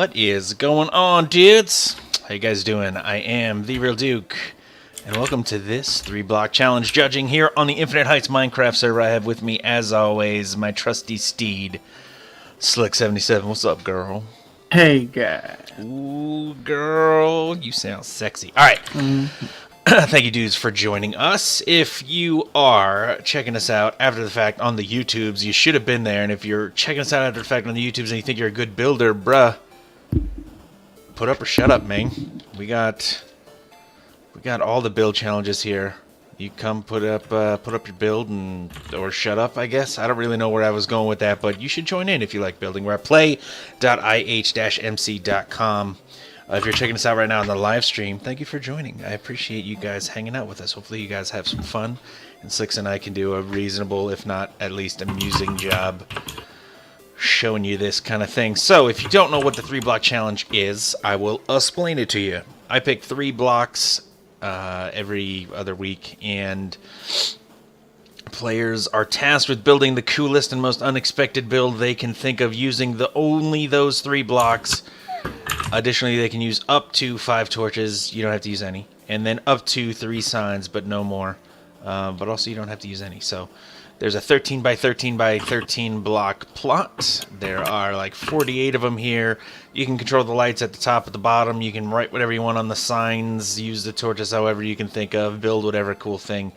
What is going on, dudes? How you guys doing? I am TheeRealDuke, and welcome to this 3 Block Challenge judging here on the Infinite Heights Minecraft Server. I have with me, as always, my trusty steed, Slick77. What's up, girl? Hey, guys. Ooh, girl, you sound sexy. All right. Thank you, dudes, for joining us. If you are checking us out after the fact on the YouTubes, you should have been there. And if you're checking us out after the fact on the YouTubes and you think you're a good builder, bruh, put up or shut up, man. We got all the build challenges here. You come put up your build or shut up, I guess. I don't really know where I was going with that, but you should join in if you like building. We're at play.ih-mc.com. If you're checking us out right now on the live stream, thank you for joining. I appreciate you guys hanging out with us. Hopefully you guys have some fun, and Slicks and I can do a reasonable, if not at least amusing job showing you this kind of thing. So if you don't know what the 3 Block Challenge is, I will explain it to you. I pick 3 blocks every other week, and players are tasked with building the coolest and most unexpected build they can think of using only those 3 blocks. Additionally, they can use up to 5 torches. You don't have to use any. And then up to 3 signs, but no more. But also you don't have to use any. So there's a 13 by 13 by 13 block plot. There are like 48 of them here. You can control the lights at the top, at the bottom. You can write whatever you want on the signs. Use the torches however you can think of. Build whatever cool thing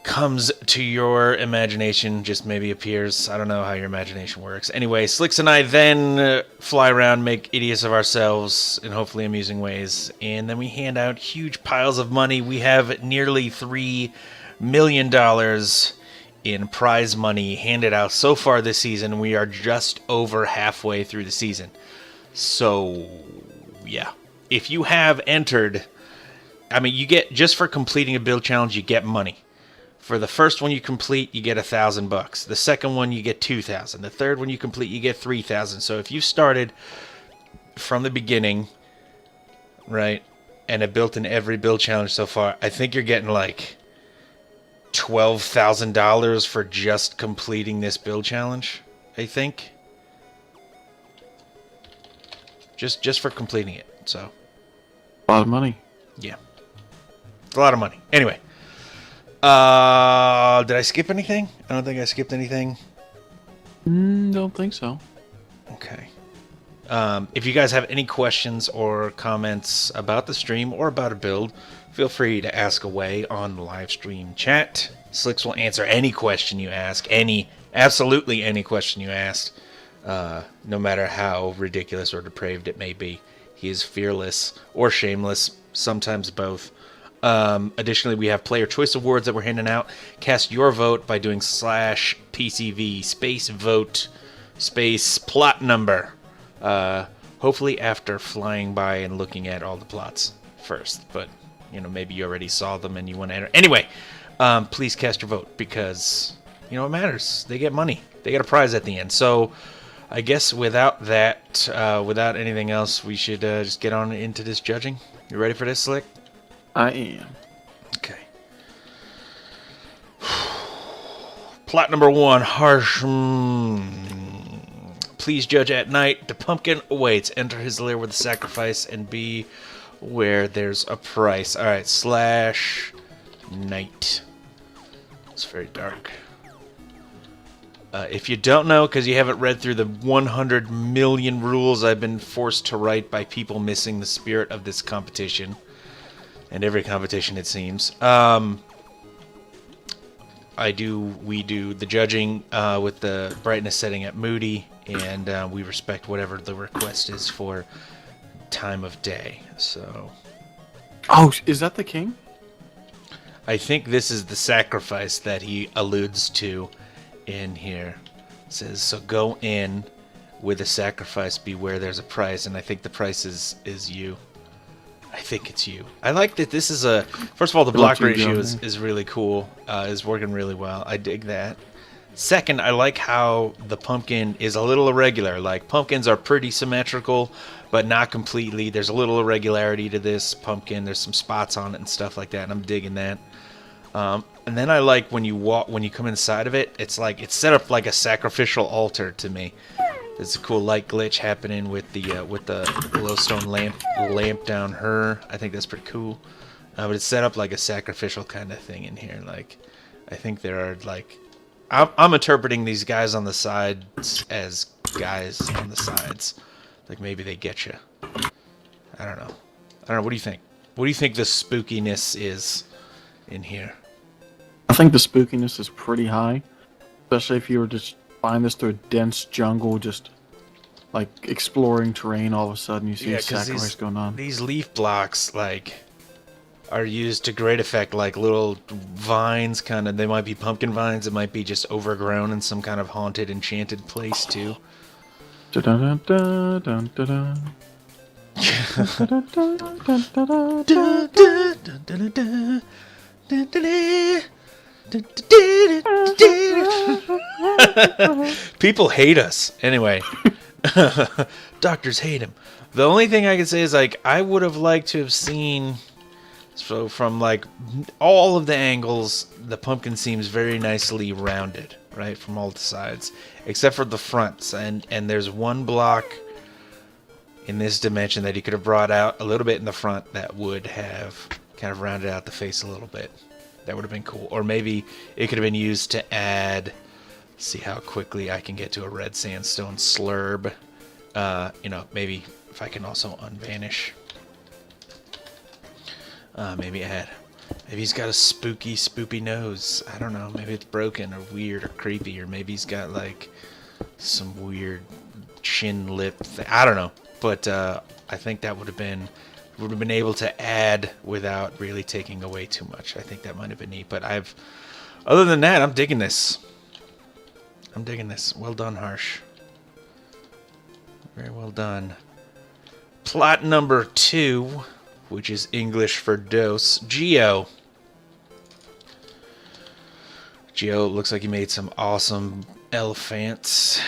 comes to your imagination, just maybe appears. I don't know how your imagination works. Anyway, Slicks and I then fly around, make idiots of ourselves in hopefully amusing ways, and then we hand out huge piles of money. We have nearly $3 million in prize money handed out so far this season. We are just over halfway through the season. So, yeah. If you have entered, I mean, you get, just for completing a build challenge, you get money. For the first one you complete, you get $1,000. The second one, you get $2,000. The third one you complete, you get $3,000. So if you started from the beginning, right, and have built in every build challenge so far, I think you're getting like $12,000 for just completing this build challenge, I think. Just for completing it, so. A lot of money. Yeah. It's a lot of money. Anyway. Did I skip anything? I don't think I skipped anything. Don't think so. Okay. If you guys have any questions or comments about the stream or about a build, feel free to ask away on the live stream chat. Slicks will answer any question you ask, absolutely any question you asked, no matter how ridiculous or depraved it may be. He is fearless or shameless, sometimes both. Additionally, we have player choice awards that we're handing out. Cast your vote by doing /PCV space vote space plot number. Hopefully after flying by and looking at all the plots first. But, you know, maybe you already saw them and you want to enter. Anyway, please cast your vote because, you know, it matters. They get money. They get a prize at the end. So I guess without that, without anything else, we should just get on into this judging. You ready for this, Slick? I am. Okay. Plot number 1, harsh. Please judge at night. The pumpkin awaits. Enter his lair with a sacrifice and be where there's a price. Alright, /night. It's very dark. If you don't know, because you haven't read through the 100 million rules I've been forced to write by people missing the spirit of this competition, and every competition it seems. We do the judging with the brightness setting at moody, and we respect whatever the request is for time of day. So, oh, is that the king? I think this is the sacrifice that he alludes to in here. It says, so go in with a sacrifice, beware there's a price, and I think the price is you. I think it's you. I like that this is a... First of all, the block ratio is really cool. Is working really well. I dig that. Second, I like how the pumpkin is a little irregular. Like, pumpkins are pretty symmetrical, but not completely. There's a little irregularity to this pumpkin. There's some spots on it and stuff like that, and I'm digging that. And then I like when you come inside of it, it's like it's set up like a sacrificial altar to me. There's a cool light glitch happening with the glowstone lamp down her. I think that's pretty cool. But it's set up like a sacrificial kind of thing in here. Like, I think there are like, I'm interpreting these guys on the sides as guys on the sides. Like maybe they get you. I don't know. What do you think? What do you think the spookiness is in here? I think the spookiness is pretty high, especially if you were to find this through a dense jungle, just like exploring terrain. All of a sudden, you see a sacrifice going on. These leaf blocks, like, are used to great effect, like little vines, kind of. They might be pumpkin vines. It might be just overgrown in some kind of haunted, enchanted place too. People hate us. Anyway, doctors hate him. The only thing I can say is, like, I would have liked to have seen, so from like all of the angles, the pumpkin seems very nicely rounded, right, from all the sides, except for the fronts. And there's one block in this dimension that he could have brought out a little bit in the front that would have kind of rounded out the face a little bit. That would have been cool. Or maybe it could have been used to add, see how quickly I can get to a red sandstone slurb. You know, maybe if I can also unvanish. Maybe he's got a spoopy nose. I don't know. Maybe it's broken or weird or creepy, or maybe he's got like some weird chin lip thing. I don't know. But I think that would have been able to add without really taking away too much. I think that might have been neat. But other than that, I'm digging this. Well done, Harsh. Very well done. Plot number 2, which is English for dose. Geo looks like he made some awesome elephants.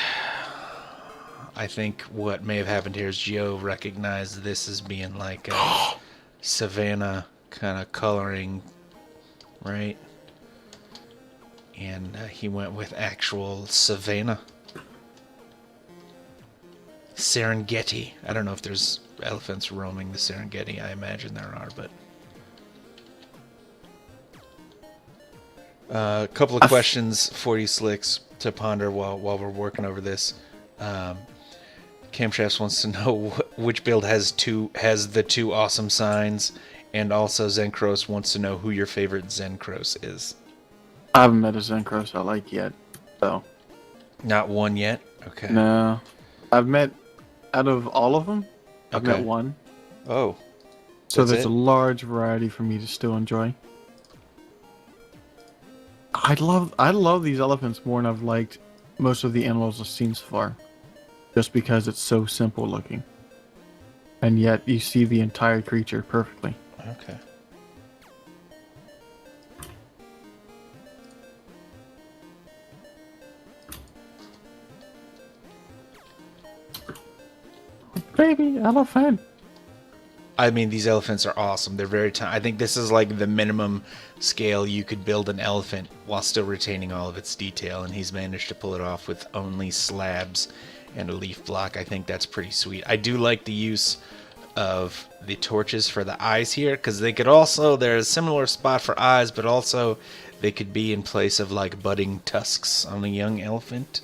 I think what may have happened here is Geo recognized this as being like a savannah kind of coloring, right? And he went with actual savannah. Serengeti. I don't know if there's elephants roaming the Serengeti. I imagine there are, but... A couple of questions for you, Slicks, to ponder while we're working over this. Camshafts wants to know which build has the 2 awesome signs, and also Zenkros wants to know who your favorite Zenkros is. I haven't met a Zenkros I like yet, so. Not one yet? Okay. No. I've met, out of all of them, I've met one. Oh. So there's a large variety for me to still enjoy. I love these elephants more than I've liked most of the animals I've seen so far. Just because it's so simple looking. And yet you see the entire creature perfectly. Okay. Baby elephant. I mean, these elephants are awesome. They're very tiny. I think this is like the minimum scale you could build an elephant while still retaining all of its detail, and he's managed to pull it off with only slabs and a leaf block. I think that's pretty sweet. I do like the use of the torches for the eyes here, because they could also, there's a similar spot for eyes, but also they could be in place of like budding tusks on a young elephant.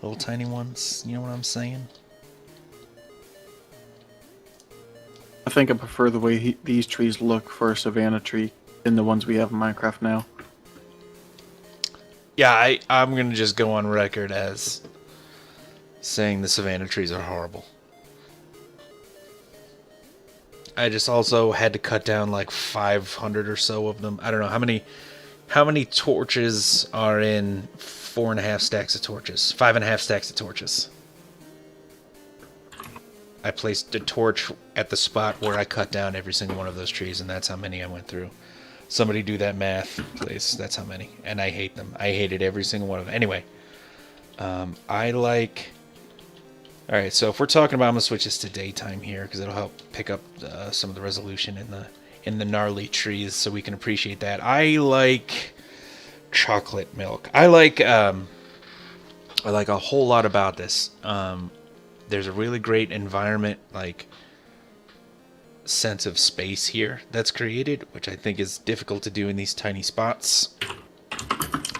Little tiny ones. You know what I'm saying? I think I prefer the way these trees look for a savanna tree than the ones we have in Minecraft now. Yeah, I'm going to just go on record as saying the savanna trees are horrible. I just also had to cut down like 500 or so of them. I don't know how many torches are in 4.5 stacks of torches. 5.5 stacks of torches. I placed a torch at the spot where I cut down every single one of those trees, and that's how many I went through. Somebody do that math, please. That's how many. And I hate them. I hated every single one of them. Anyway, I like... Alright, so if we're talking about... I'm going to switch this to daytime here, because it'll help pick up some of the resolution in the gnarly trees, so we can appreciate that. I like chocolate milk. I like a whole lot about this. There's a really great environment, like sense of space here that's created, which I think is difficult to do in these tiny spots,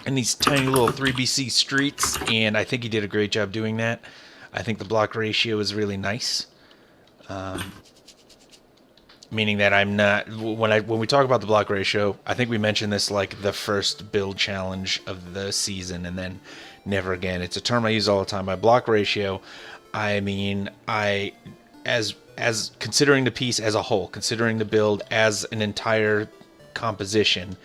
in these tiny little 3BC streets, and I think he did a great job doing that. I think the block ratio is really nice. Meaning that I'm not, when we talk about the block ratio, I think we mentioned this like the first build challenge of the season, and then never again. It's a term I use all the time. By block ratio, I mean as considering the piece as a whole, considering the build as an entire composition.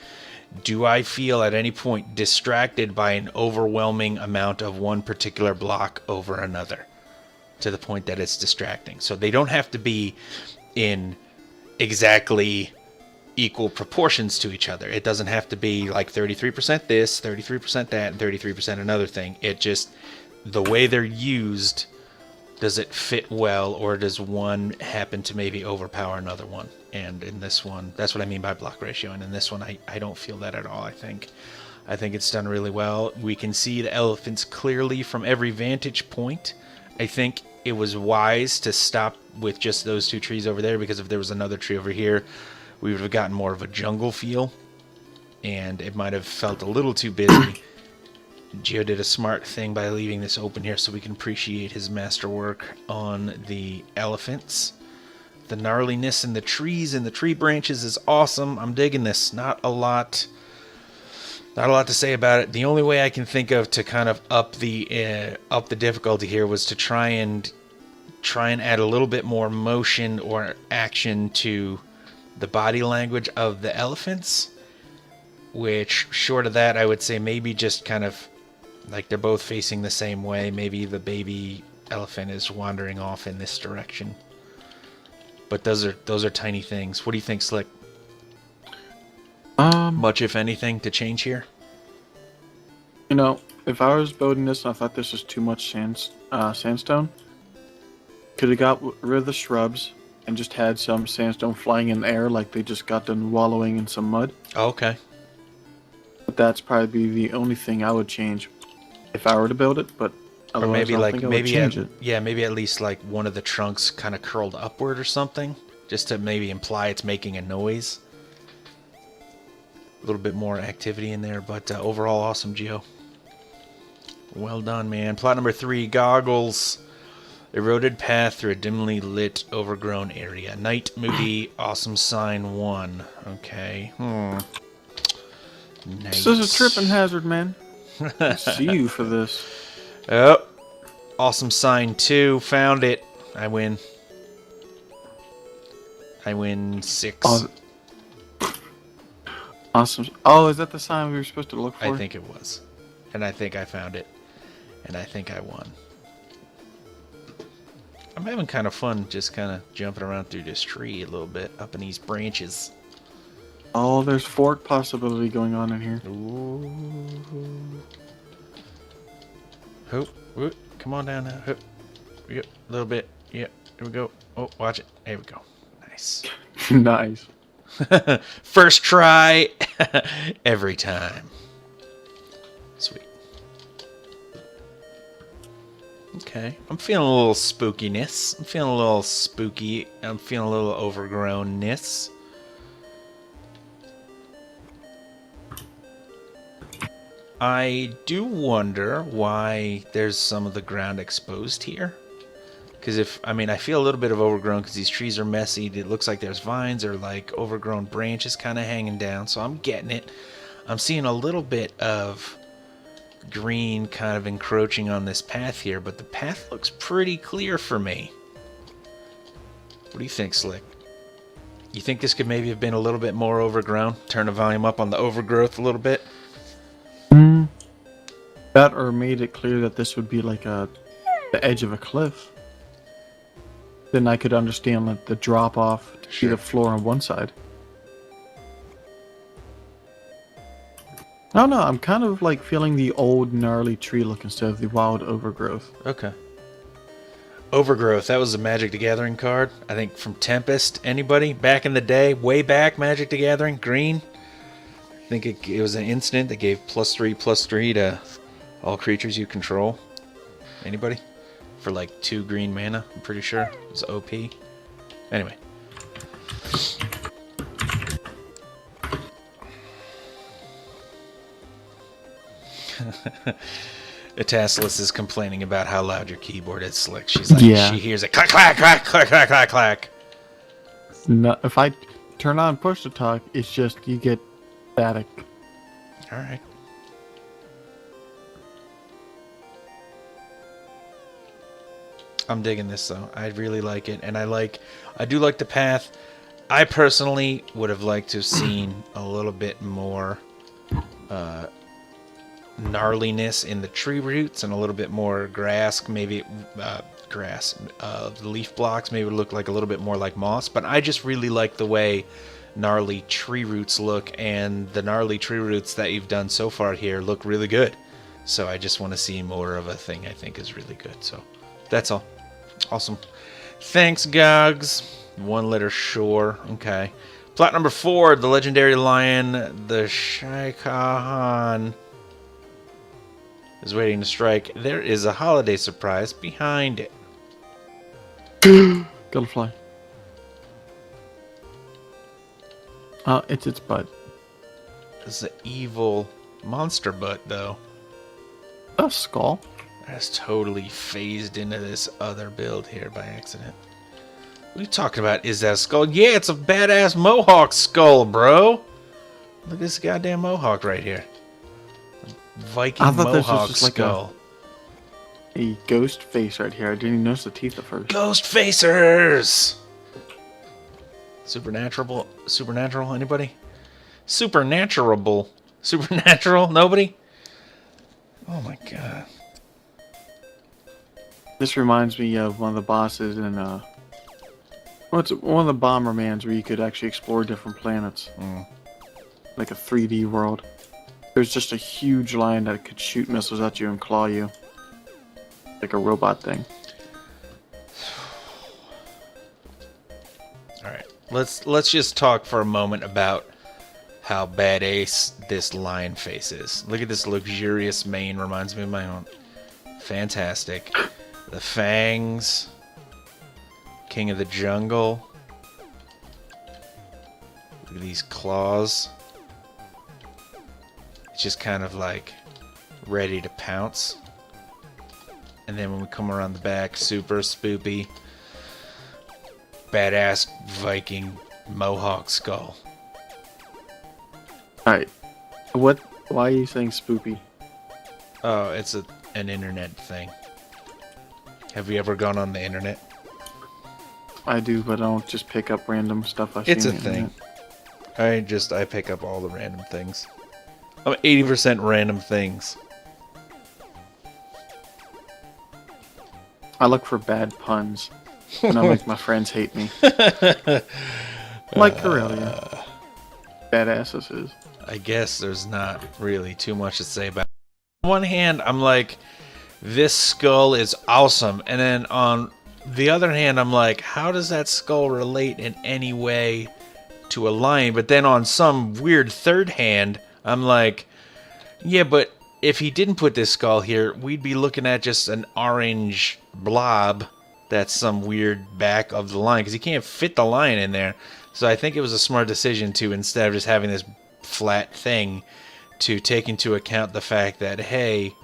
Do I feel at any point distracted by an overwhelming amount of one particular block over another, to the point that it's distracting? So they don't have to be in exactly equal proportions to each other. It doesn't have to be like 33% this, 33% that, and 33% another thing. It just, the way they're used, does it fit well, or does one happen to maybe overpower another one? And in this one, that's what I mean by block ratio. And in this one, I don't feel that at all. I think it's done really well. We can see the elephants clearly from every vantage point. I think it was wise to stop with just those two trees over there, because if there was another tree over here, we would have gotten more of a jungle feel, and it might have felt a little too busy. Geo did a smart thing by leaving this open here so we can appreciate his masterwork on the elephants. The gnarliness in the trees and the tree branches is awesome. I'm digging this. Not a lot to say about it. The only way I can think of to kind of up the difficulty here was to try and add a little bit more motion or action to the body language of the elephants, which, short of that, I would say maybe just kind of like they're both facing the same way. Maybe the baby elephant is wandering off in this direction. But those are tiny things. What do you think, Slick? Much, if anything, to change here? You know, if I was building this and I thought this was too much sandstone, could have got rid of the shrubs and just had some sandstone flying in the air like they just got done wallowing in some mud. Oh, okay. But that's probably the only thing I would change if I were to build it, but Or maybe like maybe at at least like one of the trunks kind of curled upward or something, just to maybe imply it's making a noise. A little bit more activity in there, but overall awesome, Geo. Well done, man. Plot number 3, goggles. Eroded path through a dimly lit, overgrown area. Night moody, awesome sign 1. Okay. Nice. This is a tripping hazard, man. I see you for this. Oh, awesome sign 2. Found it. I win. I win 6. Oh, awesome. Oh, is that the sign we were supposed to look for? I think it was. And I think I found it. And I think I won. I'm having kind of fun just kind of jumping around through this tree a little bit, up in these branches. Oh, there's fork possibility going on in here. Ooh. Hoop, whoop, come on down now. Hoop. Yep, a little bit. Yep, here we go. Oh, watch it. There we go. Nice. Nice. First try every time. Sweet. Okay, I'm feeling a little spookiness. I'm feeling a little spooky. I'm feeling a little overgrownness. I do wonder why there's some of the ground exposed here. Because I feel a little bit of overgrown because these trees are messy. It looks like there's vines or like overgrown branches kind of hanging down. So I'm getting it. I'm seeing a little bit of green kind of encroaching on this path here, but the path looks pretty clear for me. What do you think, Slick? You think this could maybe have been a little bit more overgrown? Turn the volume up on the overgrowth a little bit? That or made it clear that this would be like the edge of a cliff. Then I could understand like the drop off to see the floor on one side. No, I'm kind of like feeling the old gnarly tree look instead of the wild overgrowth. Okay. Overgrowth, that was a Magic the Gathering card. I think from Tempest. Anybody? Back in the day, way back, Magic the Gathering, green. I think it was an instant that gave +3/+3 to all creatures you control. Anybody? for like 2 green mana, I'm pretty sure. It's OP. Anyway. Itastalis is complaining about how loud your keyboard is, Slick. She's like, Yeah. she hears it clack, clack, clack, clack, clack, clack, clack. No, if I turn on push to talk, it's just you get static. All right. I'm digging this though. I really like it, and I do like the path. I personally would have liked to have seen a little bit more gnarliness in the tree roots and a little bit more grass, maybe the leaf blocks maybe look like a little bit more like moss, but I just really like the way gnarly tree roots look, and the gnarly tree roots that you've done so far here look really good. So I just want to see more of a thing I think is really good. So that's all. Awesome. Thanks, Gogs. 1 letter sure. Okay. Plot number 4, the legendary lion, the Shaikahan, is waiting to strike. There is a holiday surprise behind it. Gotta fly. It's its butt. It's an evil monster butt, though. A skull. That's totally phased into this other build here by accident. What are you talking about? Is that a skull? Yeah, it's a badass mohawk skull, bro. Look at this goddamn mohawk right here. Viking mohawk skull. Like a ghost face right here. I didn't even notice the teeth at first. Ghost facers! Supernatural? Anybody? Supernatural? Nobody? Oh my god. This reminds me of one of the bosses in what's one of the Bombermans where you could actually explore different planets. Like a 3D world. There's just a huge lion that could shoot missiles at you and claw you. Like a robot thing. Alright. Let's just talk for a moment about how badass this lion face is. Look at this luxurious mane, reminds me of my own. Fantastic. The fangs. King of the jungle. Look at these claws. It's just kind of like ready to pounce. And then when we come around the back, super spoopy, badass Viking mohawk skull. Alright. Why are you saying spoopy? Oh, it's an internet thing. Have you ever gone on the internet? I do, but I don't just pick up random stuff I see. It's a thing. I pick up all the random things. I'm 80% random things. I look for bad puns. And I make my friends hate me. Like Aurelia. Badass this is. I guess there's not really too much to say about it. On one hand, I'm like, this skull is awesome. And then on the other hand, I'm like, how does that skull relate in any way to a lion? But then on some weird third hand, I'm like, yeah, but if he didn't put this skull here, we'd be looking at just an orange blob that's some weird back of the lion, because he can't fit the lion in there. So I think it was a smart decision to, instead of just having this flat thing, to take into account the fact that, hey,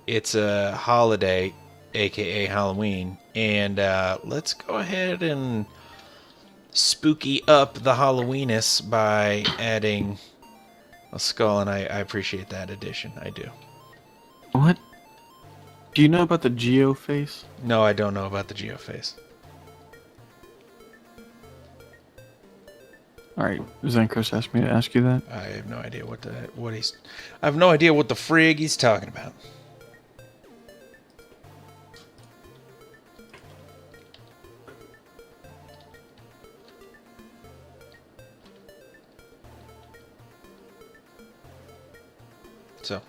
it's a holiday, aka Halloween, and let's go ahead and spooky up the Halloweeness by adding a skull, and I appreciate that addition. I do. What? Do you know about the Geo face? No, I don't know about the Geoface. Alright, Zenkris asked me to ask you that. I have no idea I have no idea what the frig he's talking about. So,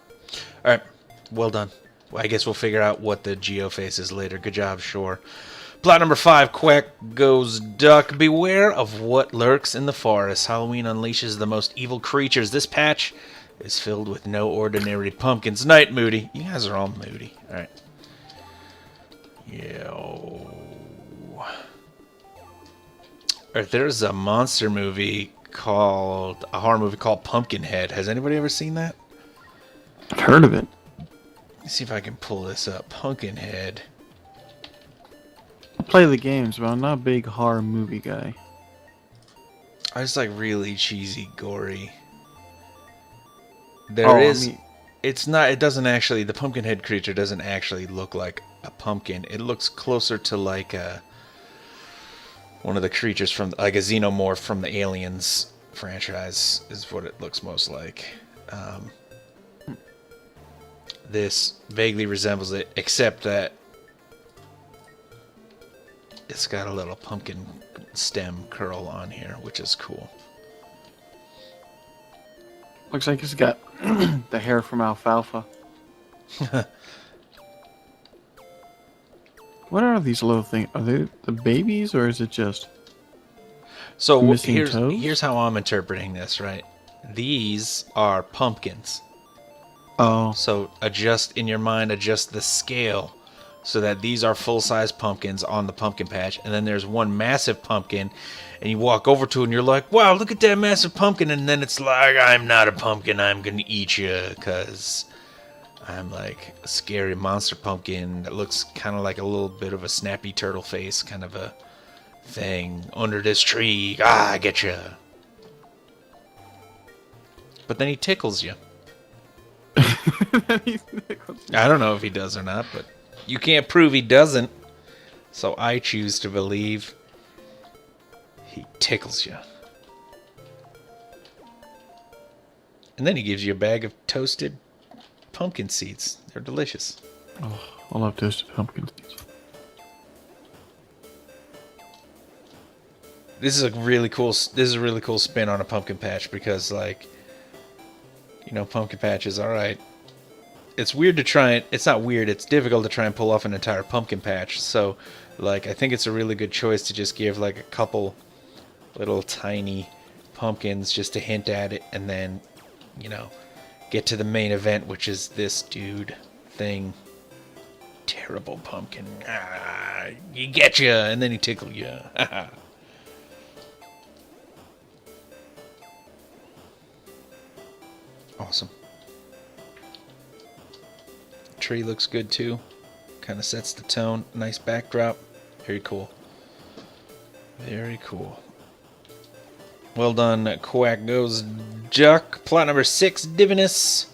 alright, well done. Well, I guess we'll figure out what the Geoface is later. Good job, sure. Plot number 5, Quack Goes Duck. Beware of what lurks in the forest. Halloween unleashes the most evil creatures. This patch is filled with no ordinary pumpkins. Night, Moody. You guys are all moody. Alright. Yeah. Or there's a monster movie a horror movie called Pumpkinhead. Has anybody ever seen that? I've heard of it. Let's see if I can pull this up. Pumpkinhead. I play the games, but I'm not a big horror movie guy. I just like really cheesy, gory. It's not, it doesn't actually, the Pumpkinhead creature doesn't actually look like a pumpkin. It looks closer to like one of the creatures from, like a xenomorph from the Aliens franchise is what it looks most like. This vaguely resembles it, except that it's got a little pumpkin stem curl on here, which is cool. Looks like it's got the hair from alfalfa. What are these little things? Are they the babies, or is it just so missing toes? Here's how I'm interpreting this, right? These are pumpkins. Oh. So adjust the scale so that these are full-size pumpkins on the pumpkin patch, and then there's one massive pumpkin, and you walk over to it and you're like, wow, look at that massive pumpkin, and then it's like, I'm not a pumpkin, I'm gonna eat you, because I'm like a scary monster pumpkin that looks kind of like a little bit of a snappy turtle face kind of a thing under this tree. I get you. But then he tickles you. I don't know if he does or not, but you can't prove he doesn't. So I choose to believe he tickles you. And then he gives you a bag of toasted pumpkin seeds. They're delicious. Oh, I love toasted pumpkin seeds. This is a really cool spin on a pumpkin patch because, like, you know, pumpkin patches, alright. It's weird to try it. It's not weird. It's difficult to try and pull off an entire pumpkin patch. So, like, I think it's a really good choice to just give, like, a couple little tiny pumpkins just to hint at it. And then, you know, get to the main event, which is this dude thing. Terrible pumpkin. He get you, and then he tickle you. Awesome. Tree looks good too. Kind of sets the tone. Nice backdrop. Very cool. Very cool. Well done, Quack Goes Duck. Plot number 6, Divinus.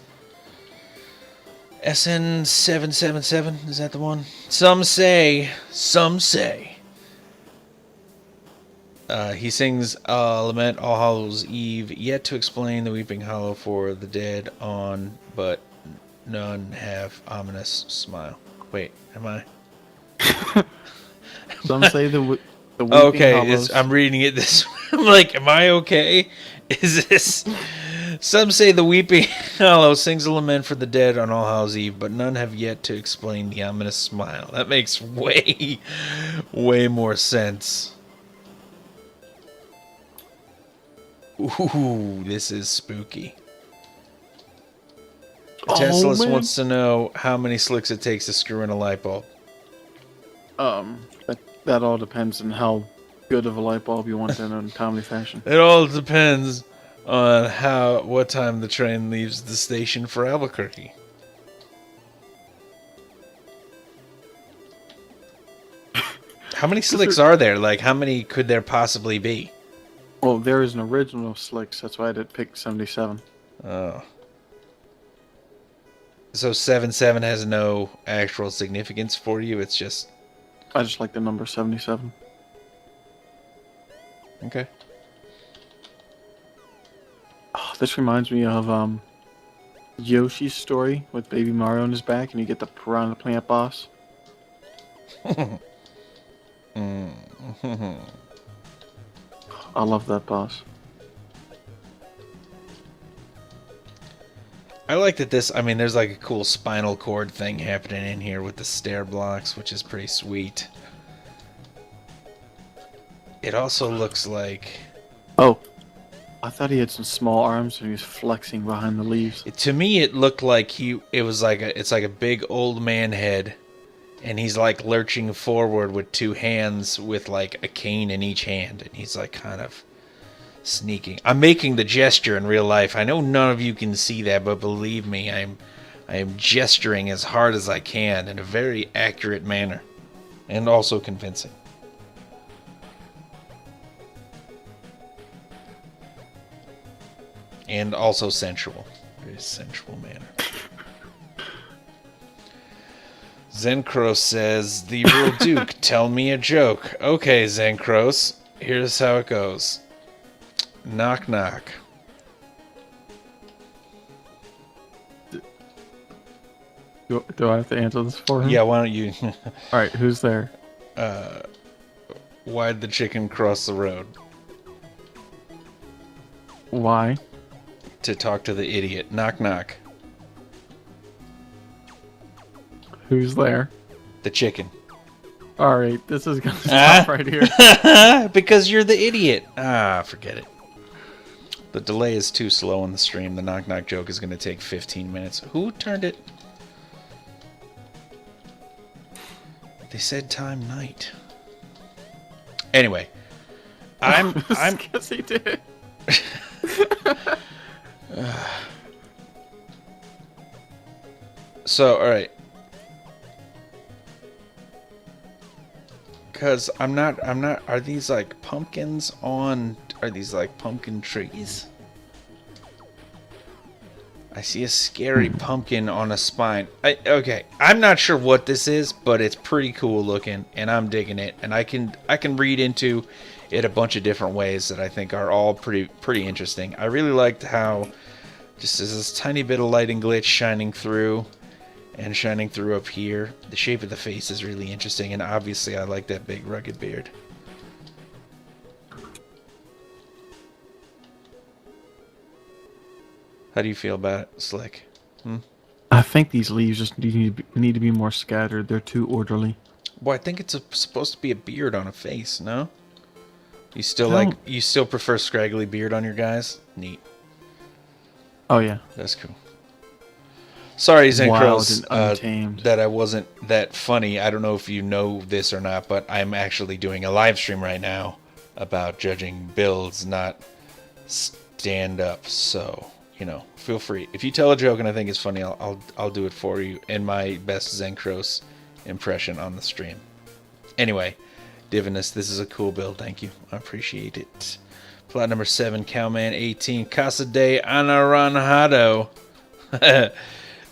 SN777. Is that the one? Some say. He sings Lament All Hallows Eve, yet to explain the Weeping Hollow for the dead on, but none have ominous smile. Wait, am I? Some say the Weeping okay, Hollows. I'm reading it this way. I'm like, am I okay? Is this... Some say the Weeping Hollow sings a lament for the dead on All Hallows Eve, but none have yet to explain the ominous smile. That makes way more sense. Ooh, this is spooky. Teslas wants to know how many slicks it takes to screw in a light bulb. That all depends on how good of a light bulb you want in a timely fashion. It all depends on what time the train leaves the station for Albuquerque. How many slicks are there? Like, how many could there possibly be? Well, there is an original slicks. That's why I did pick 77. Oh. So 77 has no actual significance for you? It's just... I just like the number 77. Okay. Oh, this reminds me of Yoshi's story with Baby Mario on his back, and you get the Piranha Plant boss. I love that boss. I like that this, I mean, there's like a cool spinal cord thing happening in here with the stair blocks, which is pretty sweet. It also looks like... Oh, I thought he had some small arms and he was flexing behind the leaves. To me, it looked like it's like a big old man head And he's like lurching forward with two hands with like a cane in each hand. And he's like kind of sneaking. I'm making the gesture in real life. I know none of you can see that, but believe me, I am gesturing as hard as I can in a very accurate manner. And also convincing. And also sensual. Very sensual manner. Zenkros says, TheeRealDuke, tell me a joke. Okay, Zenkros, here's how it goes. Knock, knock. Do I have to answer this for him? Yeah, why don't you? Alright, who's there? Why'd the chicken cross the road? Why? To talk to the idiot. Knock, knock. Who's there? The chicken. Alright, this is gonna stop right here. Because you're the idiot. Forget it. The delay is too slow on the stream. The knock, knock joke is going to take 15 minutes. Who turned it? They said time night. Anyway, I'm Yes, he did. So, all right. Cuz I'm not are these like pumpkins on are these like pumpkin trees? I see a scary pumpkin on a spine. Okay, I'm not sure what this is, but it's pretty cool looking, and I'm digging it. And I can read into it a bunch of different ways that I think are all pretty interesting. I really liked how just there's this tiny bit of lighting glitch shining through, and shining through up here. The shape of the face is really interesting, and obviously I like that big rugged beard. How do you feel about it, Slick? I think these leaves just need to be more scattered. They're too orderly. Well, I think it's supposed to be a beard on a face, no? You still you still prefer scraggly beard on your guys? Neat. Oh yeah. That's cool. Sorry, Wild Zenkros, and untamed. that I wasn't that funny. I don't know if you know this or not, but I'm actually doing a live stream right now about judging builds, not stand up. So, you know, feel free. If you tell a joke and I think it's funny, I'll do it for you in my best Zenkros impression on the stream. Anyway, Divinus, this is a cool build. Thank you. I appreciate it. Plot number 7, Cowman 18, Casa de Anaranjado.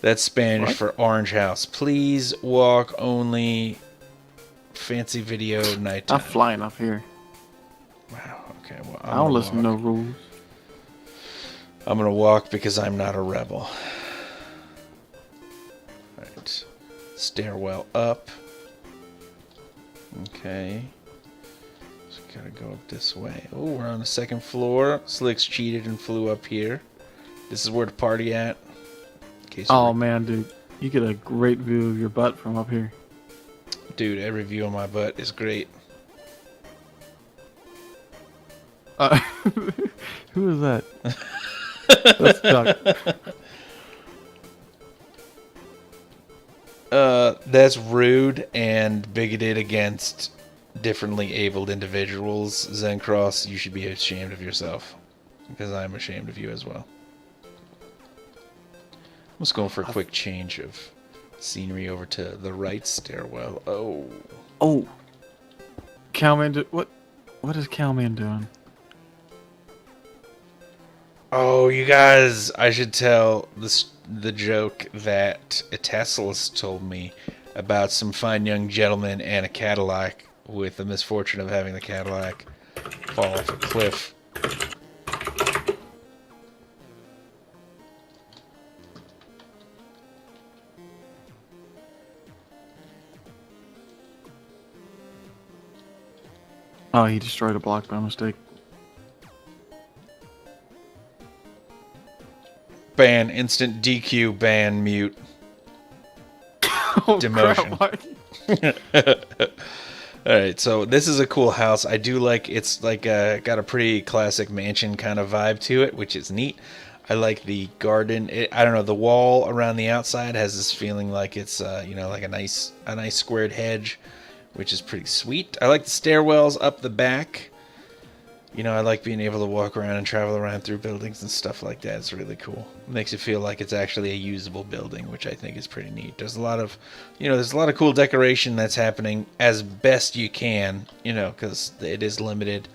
That's Spanish for orange house. Please walk only. Fancy video nighttime. I'm flying up here. Wow. Okay. Well, I don't listen to no rules. I'm gonna walk because I'm not a rebel. Alright. Stairwell up. Okay. So gotta go up this way. Oh, we're on the second floor. Slick's cheated and flew up here. This is where the party at. Oh man, dude. You get a great view of your butt from up here. Dude, every view of my butt is great. Who is that? That's Duck. That's rude and bigoted against differently abled individuals. Zencross, you should be ashamed of yourself. Because I'm ashamed of you as well. I'm just going for a quick change of scenery over to the right stairwell. Oh. Cowman, what is Cowman doing? Oh, you guys, I should tell the joke that a Tessalus told me about some fine young gentleman and a Cadillac with the misfortune of having the Cadillac fall off a cliff. Oh, he destroyed a block by mistake. Ban, instant DQ, ban, mute. Oh, Demotion. crap. Alright, so this is a cool house. I do like, it's like got a pretty classic mansion kind of vibe to it, which is neat. I like the garden. I don't know, the wall around the outside has this feeling like it's like a nice squared hedge, which is pretty sweet. I like the stairwells up the back. I like being able to walk around and travel around through buildings and stuff like that. It's really cool. It makes it feel like it's actually a usable building, which I think is pretty neat. There's a lot of, cool decoration that's happening as best you can, because it is limited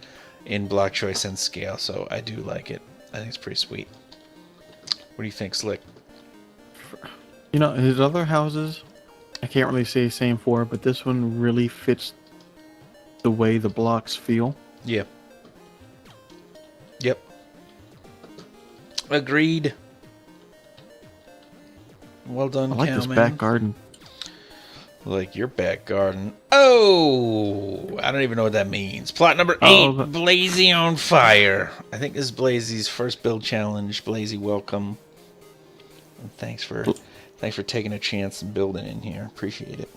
in block choice and scale. So I do like it. I think it's pretty sweet. What do you think, Slick? His other houses, I can't really say same for, but this one really fits the way the blocks feel. Yeah. Yep. Agreed. Well done, I like this Cowman. back garden. Like your back garden. Oh, I don't even know what that means. Plot number 8, Blazy on fire. I think this is Blazy's first build challenge. Blazy, welcome. And thanks for taking a chance and building in here. Appreciate it.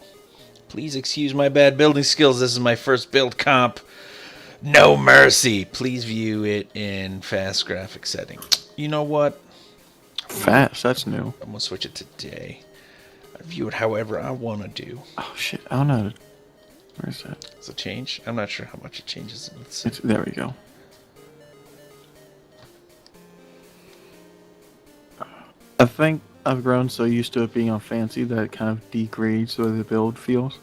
Please excuse my bad building skills. This is my first build comp. No mercy. Please view it in fast graphic setting. You know what? Fast, that's new. I'm gonna switch it to day. I view it however I want to do. Oh shit, I don't know. Where is that? Does it change? I'm not sure how much it changes. Let's see. There we go. I think I've grown so used to it being on fancy that it kind of degrades the way the build feels.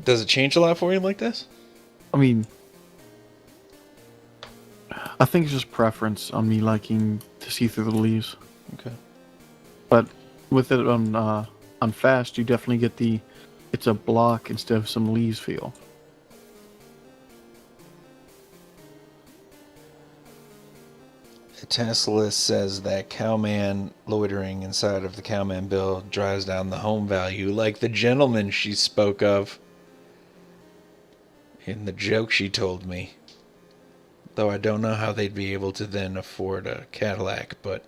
Does it change a lot for you like this? I mean, I think it's just preference on me liking to see through the leaves. Okay. But with it on fast, you definitely get it's a block instead of some leaves feel. Tesla says that Cowman loitering inside of the Cowman build drives down the home value, like the gentleman she spoke of in the joke she told me. Though I don't know how they'd be able to then afford a Cadillac, but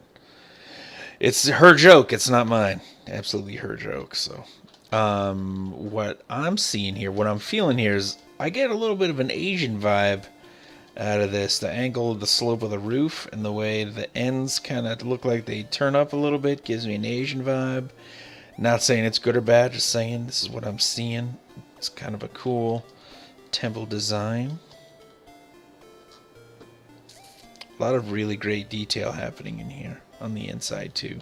it's her joke, it's not mine. Absolutely her joke. So what I'm seeing here, what I'm feeling here is I get a little bit of an Asian vibe out of this. The angle of the slope of the roof and the way the ends kind of look like they turn up a little bit gives me an Asian vibe. Not saying it's good or bad, just saying this is what I'm seeing. It's kind of a cool temple design. A lot of really great detail happening in here on the inside too.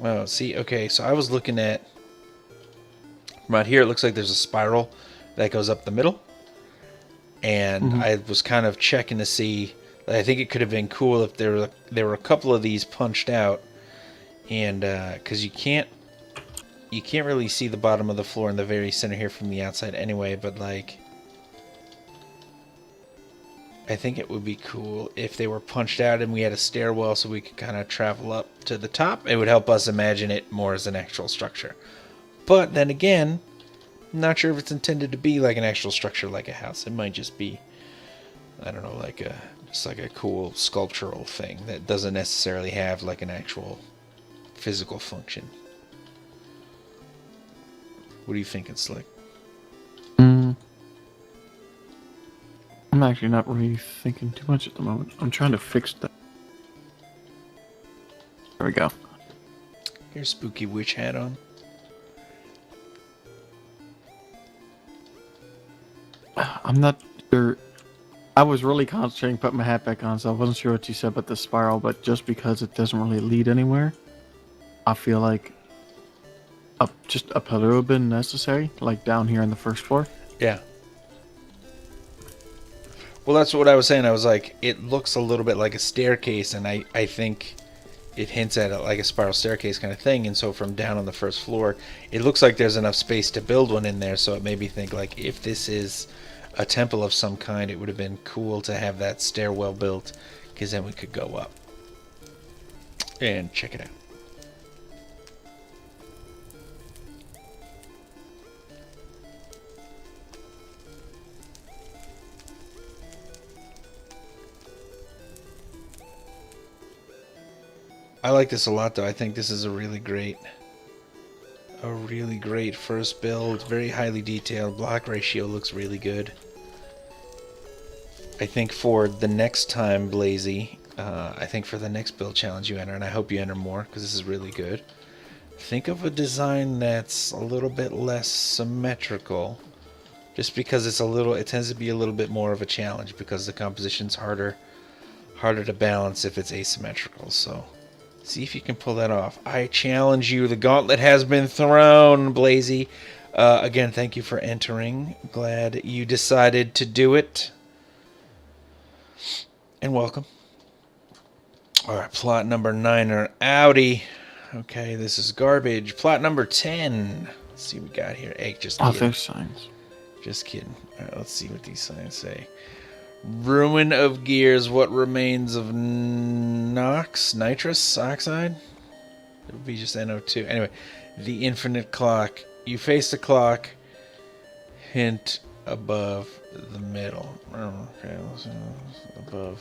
Oh, see, okay, so I was looking at right here. It looks like there's a spiral that goes up the middle, and I was kind of checking to see. I think it could have been cool if there were a couple of these punched out, and because you can't really see the bottom of the floor in the very center here from the outside anyway. But like, I think it would be cool if they were punched out and we had a stairwell so we could kind of travel up to the top. It would help us imagine it more as an actual structure. But then again, I'm not sure if it's intended to be like an actual structure like a house. It might just be, I don't know, just like a cool sculptural thing that doesn't necessarily have like an actual physical function. What are you thinking, Slick? I'm actually not really thinking too much at the moment. I'm trying to fix that. There we go. Your spooky witch hat on. I'm not sure. I was really concentrating putting my hat back on, so I wasn't sure what you said about the spiral, but just because it doesn't really lead anywhere, I feel like just up a little bit necessary, like down here on the first floor. Yeah. Well, that's what I was saying. I was like, it looks a little bit like a staircase, and I think it hints at it like a spiral staircase kind of thing. And so from down on the first floor, it looks like there's enough space to build one in there. So it made me think, like, if this is a temple of some kind, it would have been cool to have that stairwell built, because then we could go up and check it out. I like this a lot, though. I think this is a really great a really great first build. Very highly detailed. Block ratio looks really good. I think for the next time, Blazy, I think for the next build challenge you enter, and I hope you enter more because this is really good, think of a design that's a little bit less symmetrical. Just because it tends to be a little bit more of a challenge because the composition's harder to balance if it's asymmetrical. So see if you can pull that off. I challenge you. The gauntlet has been thrown, Blazy. Again, thank you for entering. Glad you decided to do it. And welcome. Alright, plot number 9 are outie. Okay, this is garbage. Plot number 10. Let's see what we got here. Egg, just kidding. Oh, there's signs. Just kidding. Alright, let's see what these signs say. Ruin of gears. What remains of nitrous oxide? It would be just NO2. Anyway, the infinite clock. You face the clock. Hint above the middle. Oh, okay, let's above.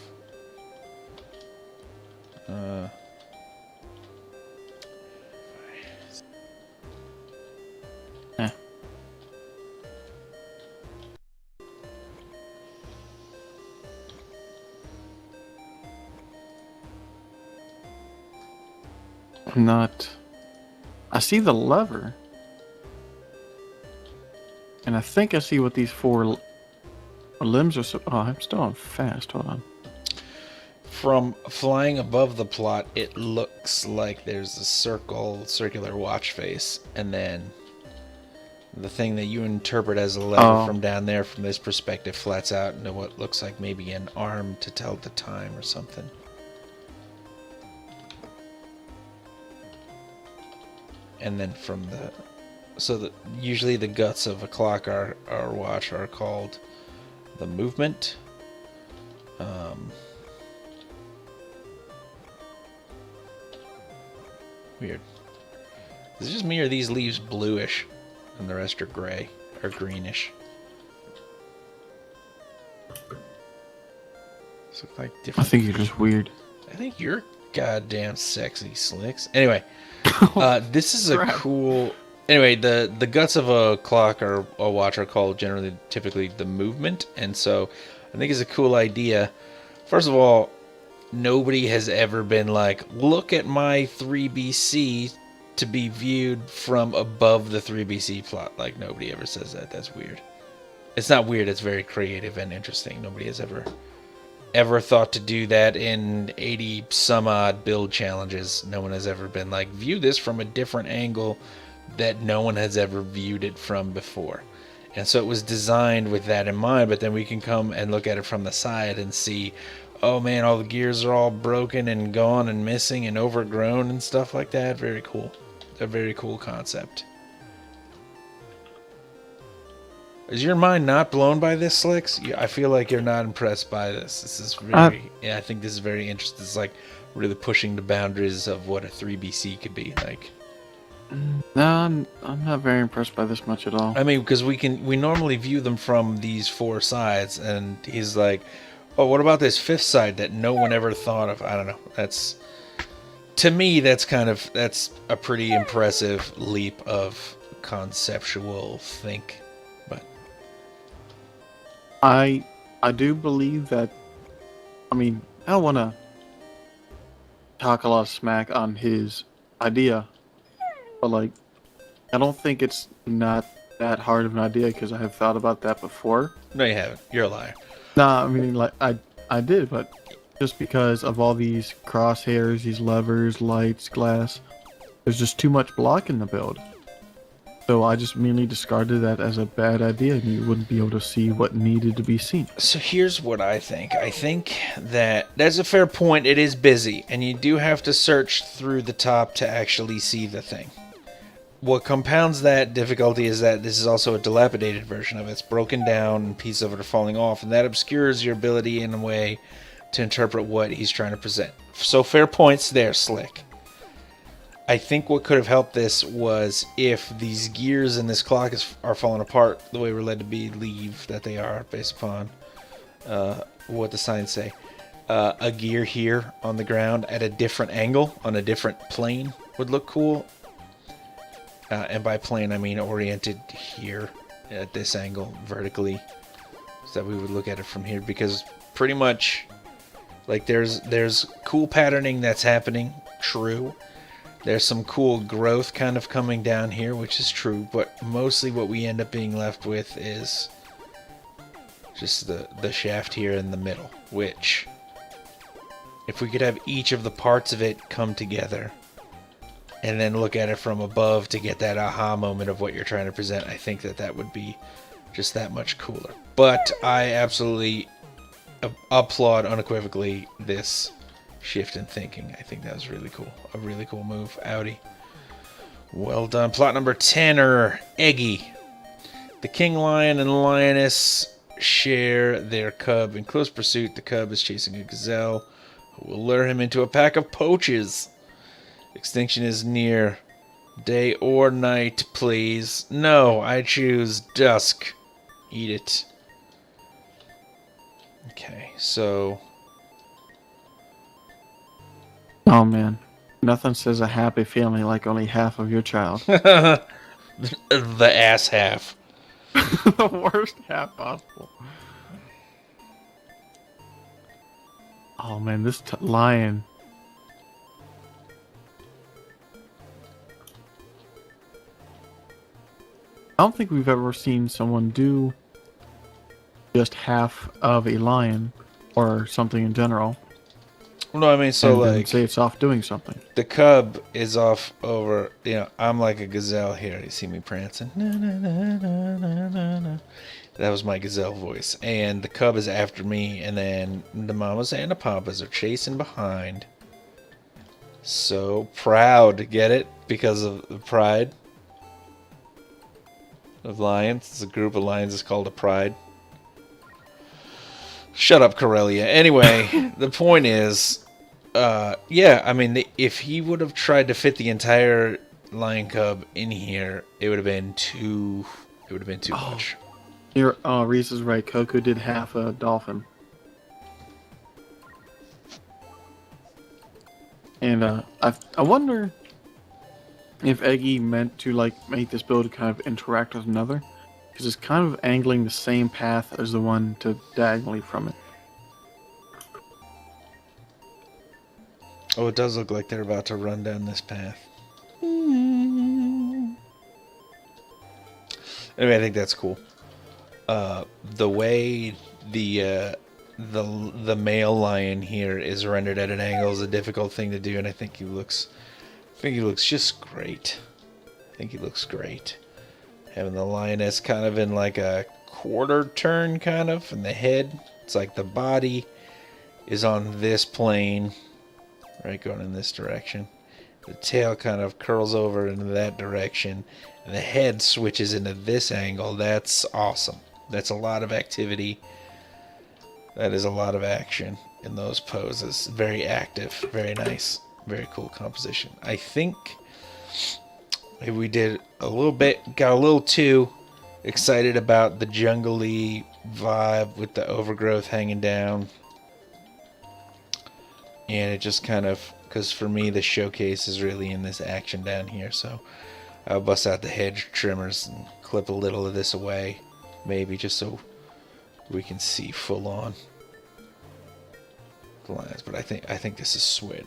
I'm not. I see the lever. And I think I see what these 4 limbs are. Oh, I'm still on fast. Hold on. From flying above the plot, it looks like there's a circular watch face, and then the thing that you interpret as a lever from down there, from this perspective, flats out into what looks like maybe an arm to tell the time or something. And then from usually the guts of a clock or watch are called the movement. Weird. Is it just me or are these leaves bluish and the rest are gray or greenish? This look like different. I think you're just weird. I think you're goddamn sexy, Slicks. Anyway, this is a cool. Anyway, the guts of a clock or a watch are called typically the movement, and so I think it's a cool idea. First of all, nobody has ever been like, look at my 3BC to be viewed from above the 3BC plot. Like, nobody ever says that. That's weird. It's not weird. It's very creative and interesting. Nobody has ever thought to do that in 80 some odd build challenges. No one has ever been like, view this from a different angle that no one has ever viewed it from before. And so it was designed with that in mind, but then we can come and look at it from the side and see, oh man, all the gears are all broken and gone and missing and overgrown and stuff like that. Very cool. A very cool concept. Is your mind not blown by this, Slicks? I feel like you're not impressed by this. This is very, I think this is very interesting. It's like really pushing the boundaries of what a 3BC could be like. No, I'm not very impressed by this much at all. I mean, because we normally view them from these 4 sides, and he's like, oh, what about this 5th side that no one ever thought of? I don't know. That's, to me, that's a pretty impressive leap of conceptual think. But I do believe that. I mean, I don't want to talk a lot of smack on his idea, but like, I don't think it's not that hard of an idea because I have thought about that before. No, you haven't. You're a liar. Nah, I mean, like, I did, but just because of all these crosshairs, these levers, lights, glass, there's just too much block in the build. So I just mainly discarded that as a bad idea, and you wouldn't be able to see what needed to be seen. So here's what I think. I think that that's a fair point. It is busy, and you do have to search through the top to actually see the thing. What compounds that difficulty is that this is also a dilapidated version of it. It's broken down and pieces of it are falling off, and that obscures your ability in a way to interpret what he's trying to present. So fair points there, Slick. I think what could have helped this was if these gears in this clock are falling apart the way we're led to believe that they are based upon what the signs say. A gear here on the ground at a different angle, on a different plane, would look cool. And by plane, I mean oriented here at this angle vertically, so that we would look at it from here. Because pretty much, like, there's cool patterning that's happening, true. There's some cool growth kind of coming down here, which is true. But mostly what we end up being left with is just the shaft here in the middle, which, if we could have each of the parts of it come together and then look at it from above to get that aha moment of what you're trying to present, I think that would be just that much cooler. But I absolutely applaud unequivocally this shift in thinking. I think that was really cool. A really cool move. Audi. Well done. Plot number 10, Eggy. The king lion and lioness share their cub. In close pursuit, the cub is chasing a gazelle who will lure him into a pack of poaches. Extinction is near. Day or night, please. No, I choose dusk. Eat it. Okay, so... Oh man, nothing says a happy family like only half of your child. the ass half. The worst half possible. Oh man, this lion. I don't think we've ever seen someone do just half of a lion or something in general. No, I mean, so and then like, say it's off doing something. the cub is off over, you know, I'm like a gazelle here. You see me prancing. Na, na, na, na, na, na, na. That was my gazelle voice. And the cub is after me, and then the mamas and the papas are chasing behind. So proud, get it? Because of the pride of lions. It's a group of lions. It's called a pride. Shut up, Corellia. Anyway, the point is, yeah, I mean, if he would have tried to fit the entire lion cub in here, it would have been too. It would have been too much. Here, Reese is right. Coco did half a dolphin, and I wonder if Eggy meant to like make this build kind of interact with another, because it's kind of angling the same path as the one to diagonally from it. Oh, it does look like they're about to run down this path. Anyway, I think that's cool. The way the male lion here is rendered at an angle is a difficult thing to do, and I think he looks just great. I think he looks great. Having the lioness kind of in like a quarter turn, kind of, and the head, it's like the body is on this plane. Right, going in this direction. The tail kind of curls over into that direction. And the head switches into this angle. That's awesome. That's a lot of activity. That is a lot of action in those poses. Very active. Very nice. Very cool composition. I think maybe we did a little bit, got a little too excited about the jungle-y vibe with the overgrowth hanging down. And it just kind of, because for me the showcase is really in this action down here, so I'll bust out the hedge trimmers and clip a little of this away, maybe just so we can see full on the lines. But I think this is sweat.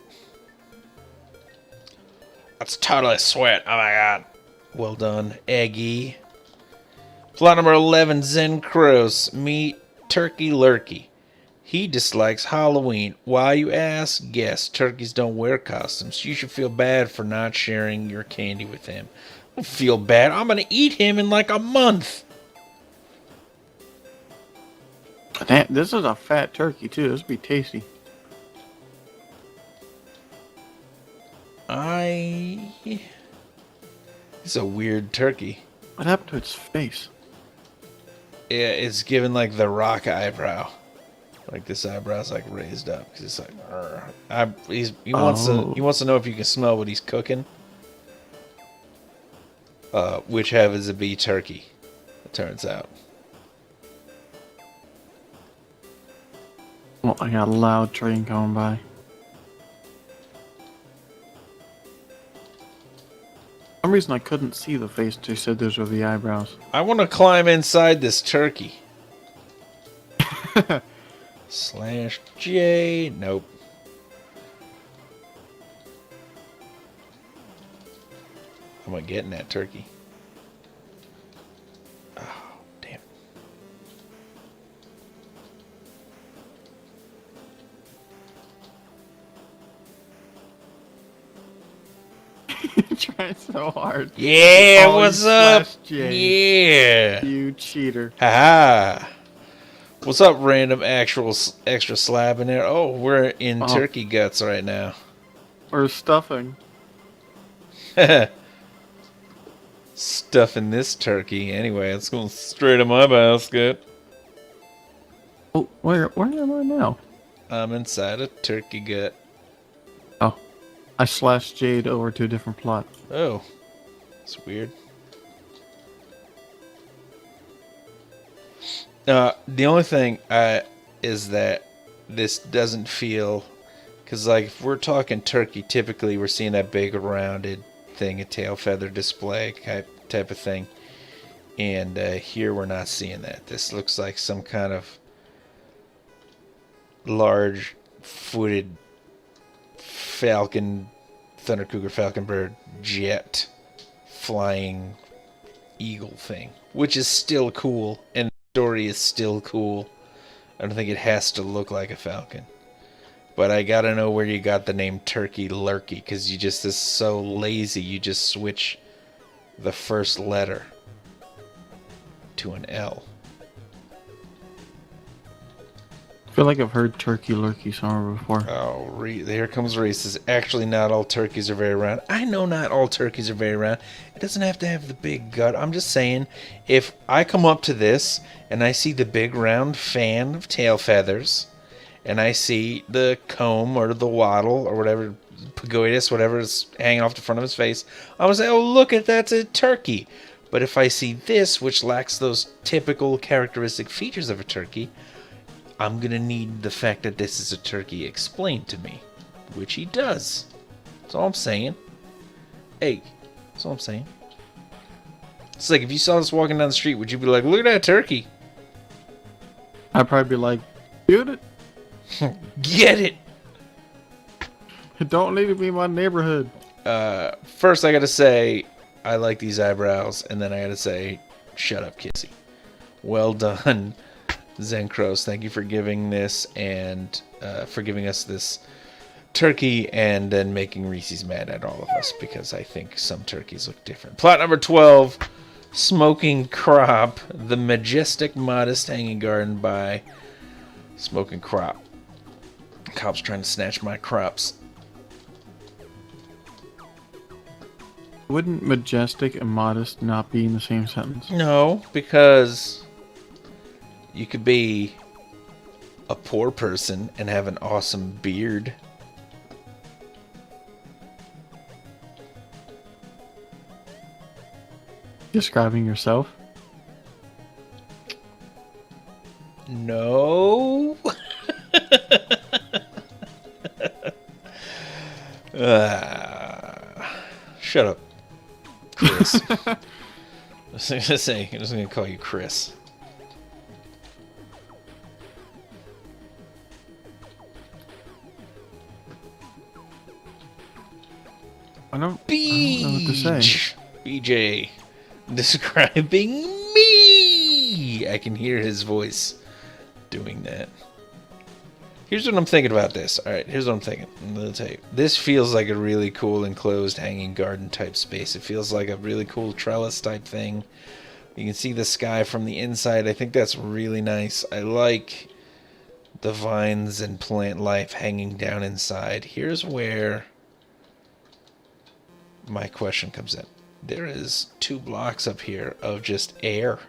That's totally sweat. Oh my god. Well done, Eggy. Plot number 11, Zen Crows. Meet Turkey Lurkey. He dislikes Halloween. Why, you ask? Guess. Turkeys don't wear costumes. You should feel bad for not sharing your candy with him. Don't feel bad. I'm going to eat him in like a month. Damn, this is a fat turkey too. This would be tasty. It's a weird turkey. What happened to its face? Yeah, it's given like the Rock eyebrow. Like this eyebrow's like raised up because it's like, he wants to know if you can smell what he's cooking. Which happens to be turkey, it turns out. Well, I got a loud train coming by. some reason I couldn't see the face. They said those were the eyebrows. I want to climb inside this turkey. Slash J. Nope. How am I getting that turkey? Oh, damn. Trying so hard. Yeah, Oh, what's you up? slashed J. Yeah. You cheater. Haha. What's up, random extra slab in there? Oh, we're in turkey guts right now. Or stuffing. Stuffing this turkey. Anyway, it's going straight in my basket. Oh, where am I now? I'm inside a turkey gut. Oh, I slashed Jade over to a different plot. Oh, it's weird. The only thing is that this doesn't feel... Because, like, if we're talking turkey, typically we're seeing that big rounded thing, a tail feather display type of thing. And here we're not seeing that. This looks like some kind of large-footed falcon, thunder cougar falcon bird jet flying eagle thing, which is still cool, and the story is still cool. I don't think it has to look like a falcon. But I gotta know where you got the name Turkey Lurkey, because you just is so lazy. You just switch the first letter to an L. I feel like I've heard Turkey Lurkey somewhere before. Oh, here comes racist. Actually, not all turkeys are very round. I know not all turkeys are very round. It doesn't have to have the big gut. I'm just saying, if I come up to this and I see the big round fan of tail feathers, and I see the comb or the wattle or whatever, pagoides, whatever is hanging off the front of his face, I would say, oh, look at that's a turkey. But if I see this, which lacks those typical characteristic features of a turkey, I'm going to need the fact that this is a turkey explained to me, which he does. That's all I'm saying. Hey, that's all I'm saying. It's like if you saw us walking down the street, would you be like, look at that turkey? I'd probably be like, dude, it. Get it! It don't need to be my neighborhood. First I gotta say, I like these eyebrows, and then I gotta say, shut up, Kissy. Well done, Zenkros. Thank you for giving this, and for giving us this turkey, and then making Reese's mad at all of us, because I think some turkeys look different. Plot number 12, Smoking Crop, the majestic, modest hanging garden by Smoking Crop. Cop's trying to snatch my crops. Wouldn't majestic and modest not be in the same sentence? No, because you could be a poor person and have an awesome beard. Describing yourself? No. Shut up, Chris. I was gonna say, I was gonna call you Chris. I don't know what to say. BJ describing me. I can hear his voice doing that. Here's what I'm thinking about this. Alright, here's what I'm thinking. I'm going to tell you. This feels like a really cool enclosed hanging garden type space. It feels like a really cool trellis type thing. You can see the sky from the inside. I think that's really nice. I like the vines and plant life hanging down inside. Here's where my question comes in. There is 2 blocks up here of just air.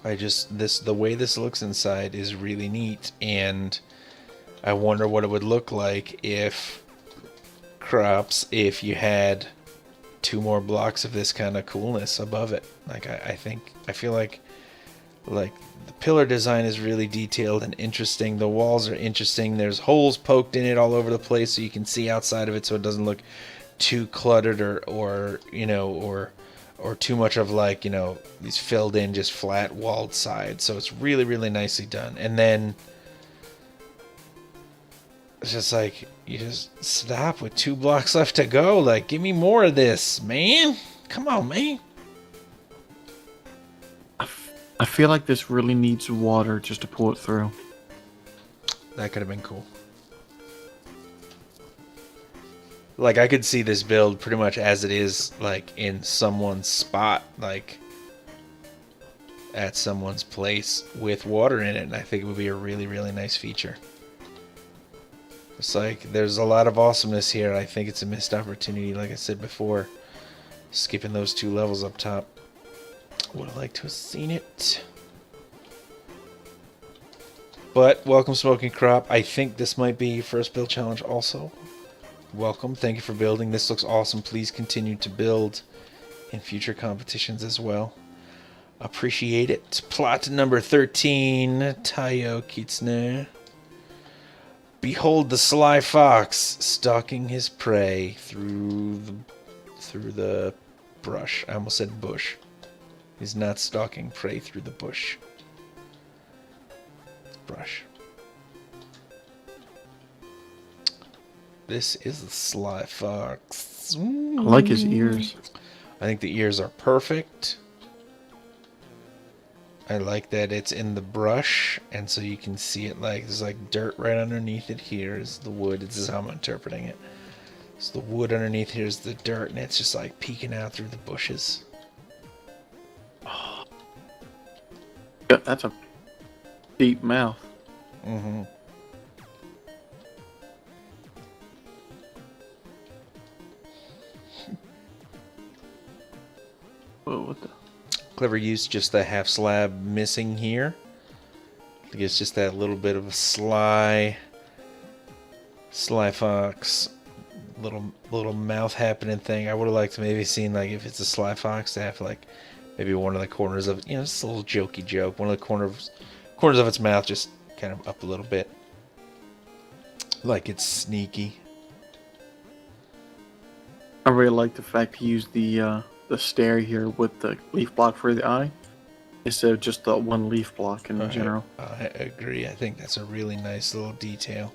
The way this looks inside is really neat, and I wonder what it would look like if you had 2 more blocks of this kind of coolness above it. Like I feel like Like, the pillar design is really detailed and interesting. The walls are interesting. There's holes poked in it all over the place so you can see outside of it so it doesn't look too cluttered or too much of like, these filled in just flat walled sides. So it's really, really nicely done. And then it's just like, you just stop with 2 blocks left to go. Like, give me more of this, man. Come on, man. I feel like this really needs water just to pull it through. That could have been cool. Like, I could see this build pretty much as it is, like, in someone's spot, like, at someone's place with water in it, and I think it would be a really, really nice feature. It's like, there's a lot of awesomeness here. I think it's a missed opportunity, like I said before. Skipping those 2 levels up top. Would have liked to have seen it. But, welcome Smoking Crop. I think this might be your first build challenge also. Welcome. Thank you for building. This looks awesome. Please continue to build in future competitions as well. Appreciate it. Plot number 13. Tayo Kitsune. Behold the sly fox stalking his prey through the brush. I almost said bush. He's not stalking prey through the bush. Brush. This is the sly fox. I like his ears. I think the ears are perfect. I like that it's in the brush, and so you can see it like there's like dirt right underneath it. Here's the wood. This is how I'm interpreting it. So the wood underneath here is the dirt, and it's just like peeking out through the bushes. Yeah, that's a deep mouth. Mm-hmm. Whoa, what the? Clever use, just the half slab missing here. I think it's just that little bit of a sly fox, little mouth happening thing. I would have liked to maybe seen, like, if it's a sly fox, to have like maybe one of the corners of, just a little jokey joke. One of the corners of its mouth just kind of up a little bit, like it's sneaky. I really like the fact he used the stare here with the leaf block for the eye instead of just the one leaf block in general. I agree. I think that's a really nice little detail.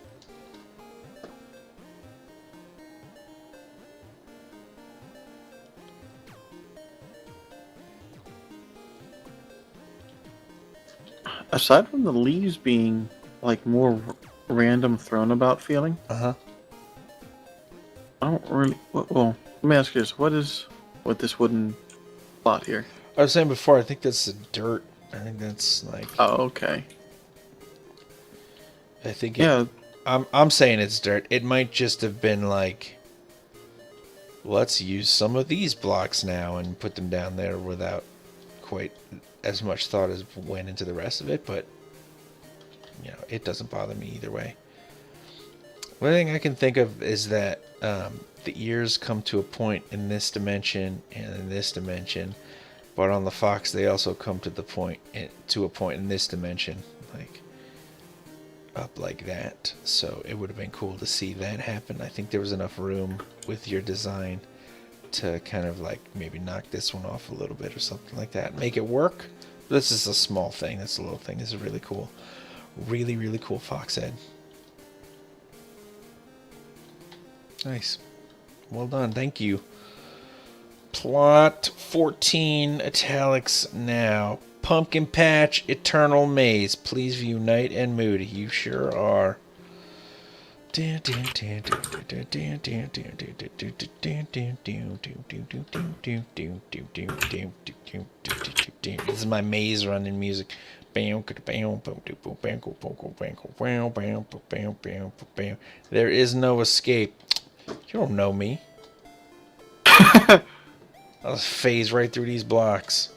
Aside from the leaves being like more random thrown about feeling, Uh-huh. I don't really. Well, let me ask you this: what is with this wooden plot here? I was saying before, I think that's the dirt. I think that's like. Oh, okay. I think. Yeah. I'm saying it's dirt. It might just have been like, let's use some of these blocks now and put them down there without quite as much thought as went into the rest of it. But it doesn't bother me either way. One thing I can think of is that the ears come to a point in this dimension and in this dimension, but on the fox they also come to a point in this dimension, like up like that. So it would have been cool to see that happen. I think there was enough room with your design to kind of like maybe knock this one off a little bit or something like that, make it work. This is a small thing. That's a little thing. This is really cool. Really, really cool fox head. Nice. Well done. Thank you. Plot 14 italics now. Pumpkin Patch Eternal Maze. Please view Night and Moody. You sure are. This is my maze running music. There is no escape. You don't know me. I'll phase right through these blocks.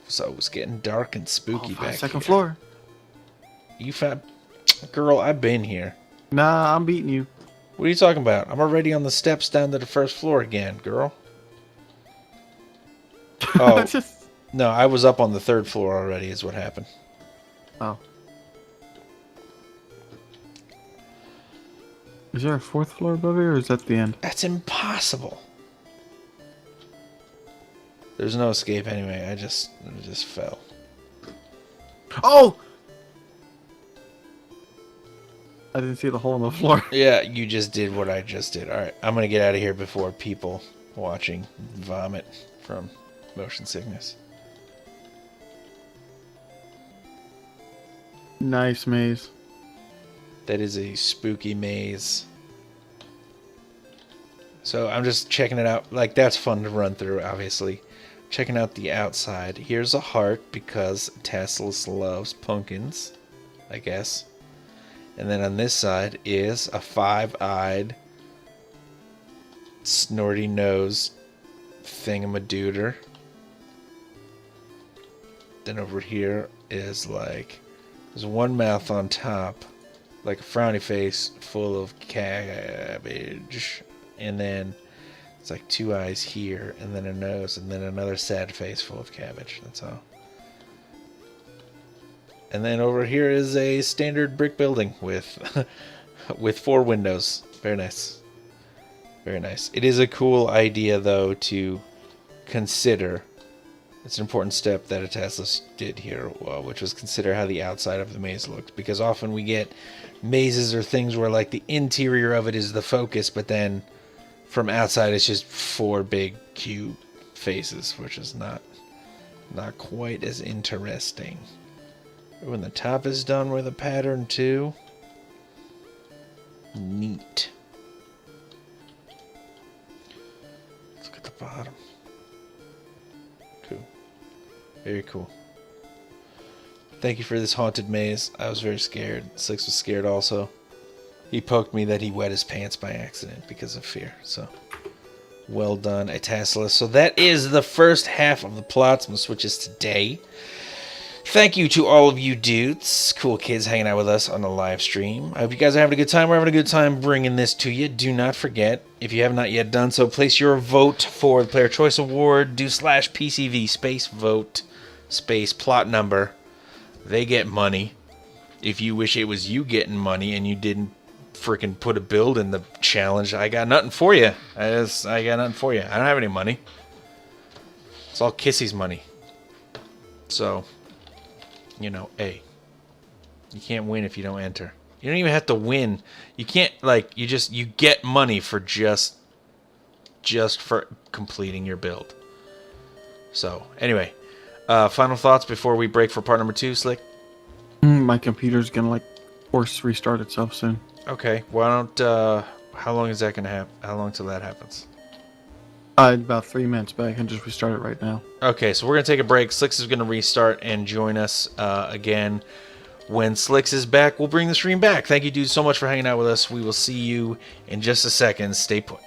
So it's getting dark and spooky back here. Second floor. You found... Girl, I've been here. Nah, I'm beating you. What are you talking about? I'm already on the steps down to the first floor again, girl. Oh, No, I was up on the 3rd floor already is what happened. Oh. Is there a 4th floor above here, or is that the end? That's impossible. There's no escape anyway. I just fell. Oh! I didn't see the hole in the floor. Yeah, you just did what I just did. Alright, I'm going to get out of here before people watching vomit from motion sickness. Nice maze. That is a spooky maze. So I'm just checking it out. Like, that's fun to run through, obviously. Checking out the outside. Here's a heart because Tesla loves pumpkins, I guess. And then on this side is a 5-eyed, snorty nosed thingamadooter. Then over here is like, there's one mouth on top, like a frowny face full of cabbage. And then it's like 2 eyes here, and then a nose, and then another sad face full of cabbage. That's all. And then over here is a standard brick building with with 4 windows. Very nice. Very nice. It is a cool idea, though, to consider. It's an important step that a Tesla did here, which was consider how the outside of the maze looked. Because often we get mazes or things where like the interior of it is the focus, but then from outside it's just 4 big cube faces, which is not quite as interesting. When the top is done with a pattern too. Neat. Let's look at the bottom. Cool. Very cool. Thank you for this haunted maze. I was very scared. Six was scared also. He poked me that he wet his pants by accident because of fear. So, well done, Tesla. So that is the first half of the plots. I'm going to switch this today. Thank you to all of you dudes, cool kids hanging out with us on the live stream. I hope you guys are having a good time. We're having a good time bringing this to you. Do not forget, if you have not yet done so, place your vote for the Player Choice Award. Do /PCV space vote space plot number. They get money. If you wish it was you getting money and you didn't freaking put a build in the challenge, I got nothing for you. I got nothing for you. I don't have any money. It's all Kissy's money. So, you know, hey, you can't win if you don't enter. You don't even have to win. You can't, like, you get money for just for completing your build. So, anyway, final thoughts before we break for part number 2, Slick? My computer's gonna, like, force restart itself soon. Okay, why don't, how long is that gonna happen? How long till that happens? About 3 minutes, but I can just restart it right now. Okay, so we're going to take a break. Slicks is going to restart and join us again. When Slicks is back, we'll bring the stream back. Thank you, dude, so much for hanging out with us. We will see you in just a second. Stay put.